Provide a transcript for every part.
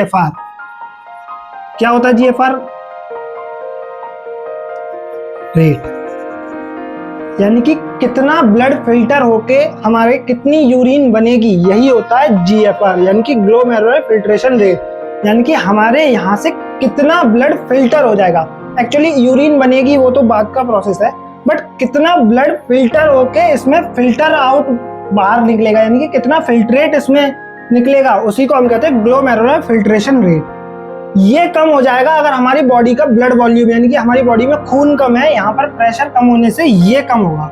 GFR क्या होता है? जीएफआर रेट, यानी कि कितना ब्लड फिल्टर होके हमारे कितनी यूरिन बनेगी, यही होता है जीएफआर, यानी कि ग्लोमेरुलर फिल्ट्रेशन रेट, यानी कि हमारे यहाँ से कितना ब्लड फिल्टर हो जाएगा। एक्चुअली यूरिन बनेगी वो तो बाद का प्रोसेस है, बट कितना ब्लड फिल्टर होके इसमें फिल्टर आउट बाहर निकलेगा, यानी कि कितना फिल्ट्रेट इसमें निकलेगा, उसी को हम कहते हैं ग्लोमेरुलर फिल्ट्रेशन रेट। ये कम हो जाएगा अगर हमारी बॉडी का ब्लड वॉल्यूम, यानी कि हमारी बॉडी में खून कम है, यहाँ पर प्रेशर कम होने से ये कम होगा।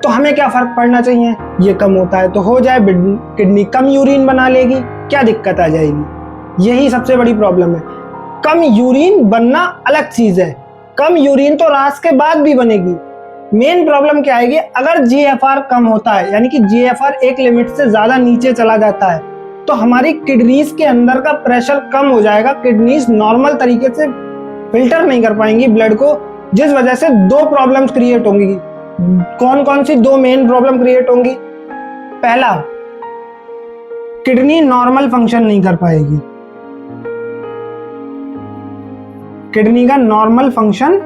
तो हमें क्या फर्क पड़ना चाहिए? ये कम होता है तो हो जाए, किडनी कम यूरिन बना लेगी, क्या दिक्कत आ जाएगी? यही सबसे बड़ी प्रॉब्लम है। कम यूरिन बनना अलग चीज है, कम यूरिन तो रास के बाद भी बनेगी। मेन प्रॉब्लम क्या आएगी? अगर जीएफआर कम होता है, यानी कि जीएफआर एक लिमिट से ज्यादा नीचे चला जाता है, तो हमारी किडनीज के अंदर का प्रेशर कम हो जाएगा, किडनीज नॉर्मल तरीके से फिल्टर नहीं कर पाएंगी ब्लड को, जिस वजह से दो प्रॉब्लम्स क्रिएट होंगी। कौन कौन सी दो मेन प्रॉब्लम क्रिएट होंगी? पहला, किडनी नॉर्मल फंक्शन नहीं कर पाएगी, किडनी का नॉर्मल फंक्शन,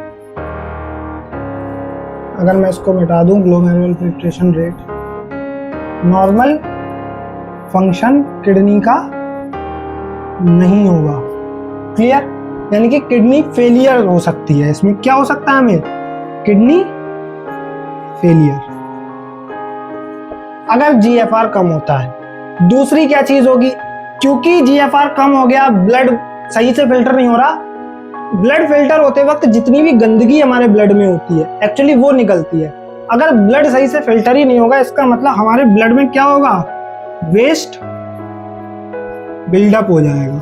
अगर मैं इसको मिटा दूं, glomerular filtration rate, normal function kidney का नहीं होगा। क्लियर? यानी कि किडनी फेलियर हो सकती है। इसमें क्या हो सकता है? हमें किडनी फेलियर, अगर जीएफआर कम होता है। दूसरी क्या चीज होगी? क्योंकि जीएफआर कम हो गया, ब्लड सही से फिल्टर नहीं हो रहा, ब्लड फिल्टर होते वक्त जितनी भी गंदगी हमारे ब्लड में होती है एक्चुअली वो निकलती है। अगर ब्लड सही से फिल्टर ही नहीं होगा, इसका मतलब हमारे ब्लड में क्या होगा? वेस्ट बिल्डअप हो जाएगा।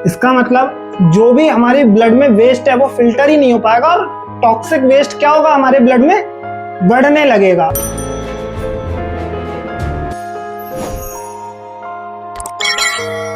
इसका मतलब जो भी हमारे ब्लड में वेस्ट है वो फिल्टर ही नहीं हो पाएगा, और टॉक्सिक वेस्ट क्या होगा? हमारे ब्लड में बढ़ने लगेगा।